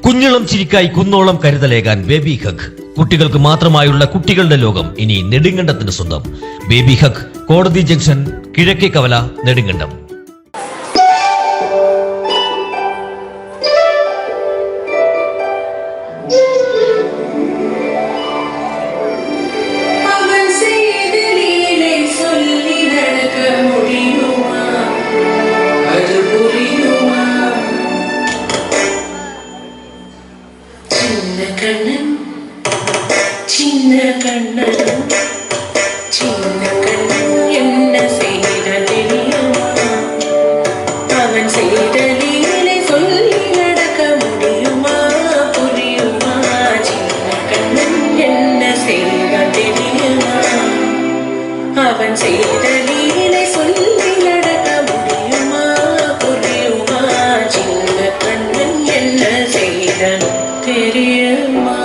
കുഞ്ഞിളം ചിരിക്കായി കുന്നോളം കരുതലേകാൻ baby hug. കുട്ടികൾക്ക് മാത്രമായുള്ള കുട്ടികളുടെ ലോകം ഇനി നെടുങ്കണ്ടത്തിന് സ്വന്തം. ബേബി ഹഗ്, കോടതി ജംഗ്ഷൻ, കിഴക്കേ കവല, നെടുങ്കണ്ടം. சின்ன கண்ணன் என்ன செய்த தெரியுமா? அவன் செய்த லீலை சொல்லி நடக்க முடியுமா? புரியுமா? சின்ன கண்ணன் என்ன செய்த தெரியுமா? அவன் செய்த லீலை சொல்லி நடக்க முடியுமா? புரியுமா? சின்ன கண்ணன் என்ன செய்த தெரியுமா?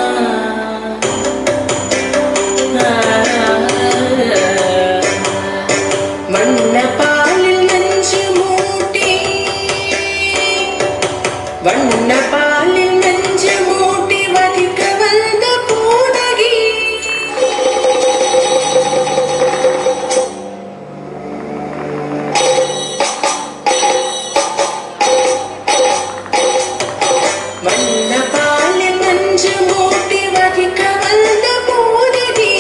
வண்ண பாலில் நெஞ்சு மூட்டி வதிக்க வந்த பூதகி, வண்ண பாலில் நெஞ்சு மூட்டி வதிக்க வந்த பூதகி,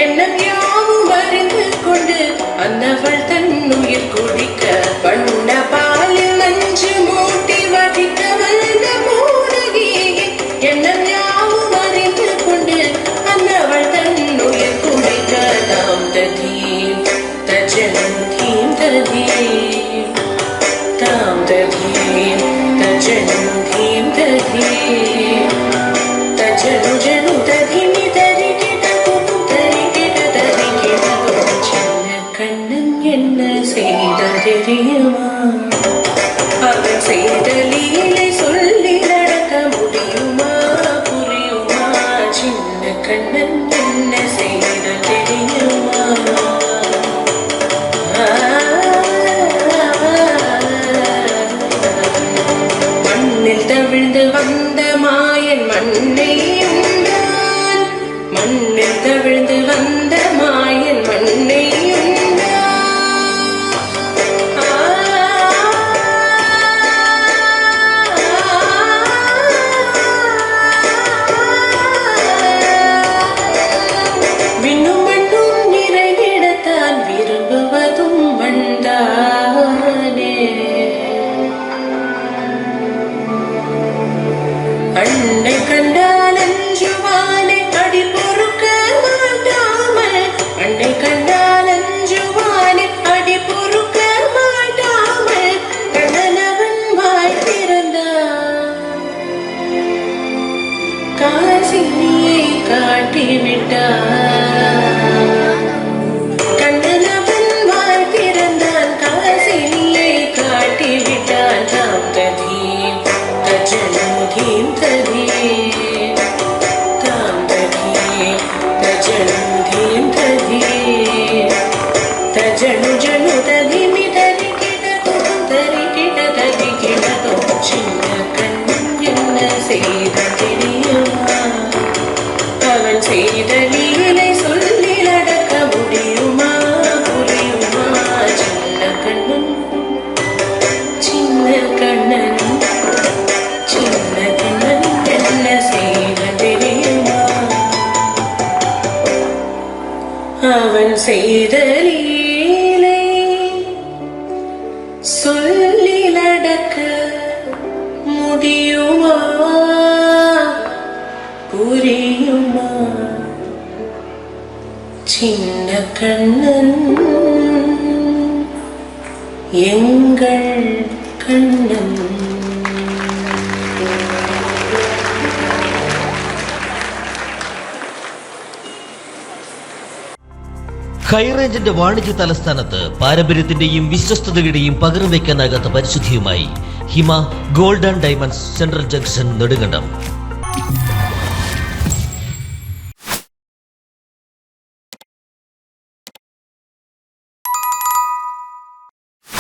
எண்ணம் யாவும் அறிந்து கொண்டு அன்னவள் தன் உயிர் குடிக்க. வண்ண பாலில் நெஞ்சு மூட்டி வதிக்க வந்த பூதகி, எண்ணம் யாவும் அறிந்து கொண்டு அன்னவள் தன் உயிர் குடிக்க. தாம் ததீம் தஜனம் தீம் ததீம், தாம் ததீம் தஜனம் தீம் ததீம், தஜனு ஜனு ததிமி தரிகிட குது தரிகிட தரிகிட. சின்ன கண்ணன் என்ன செய்த தெரியுமா? அவன் செய்த லீலை சொல்லி நடக்க முடியுமா? புரியுமா? சின்ன கண்ணன் என்ன செய்த தெரியுமா? மண்ணில் தவிழ்ந்து வந்த மாயன் மண்ணை உண்டான், மண்ணில் தவிழ்ந்து வந்த மாயன் மண்ணை அன்னை கண்டால் அஞ்சுவானை அடி பொறுக்க மாட்டாமல், அன்னை கண்டால் அஞ்சுவானை அடி பொறுக்க மாட்டாமல் கண்ணனவன் வாய் திறந்தான், காசினியை காட்டிவிட்டான். கண்ணனவன் வாய் திறந்தான், காசினியை காட்டிவிட்டான். தாம் ததீம் தஜனம் தீம் ததீம், தாம் ததீம் தஜனம் தீம் ததீம், தஜனு ஜனு ததிமி தரிகிட குது தரிகிட தரிகிட. சின்ன கண்ணன் என்ன செய்த தெரியுமா? அவன் செய்த லீலை சொல்லி நடக்க முடியுமா? புரியுமா? சின்ன கண்ணன், சின்ன கண்ணன், சின்ன கண்ணன் என்ன செய்த தெரியுமா? அவன் செய்த லீலை சொல்லி நடக்க முடியுமா? புரியுமா? சின்ன கண்ணன் எங்கள் கண்ணன். ഹൈറേഞ്ചിന്റെ വാണിജ്യ തലസ്ഥാനത്ത് പാരമ്പര്യത്തിന്റെയും വിശ്വസ്തതയുടെയും പകരം വയ്ക്കാനാകാത്ത പരിശുദ്ധിയുമായി Hima gold and diamonds, central junction, Nedumkandam.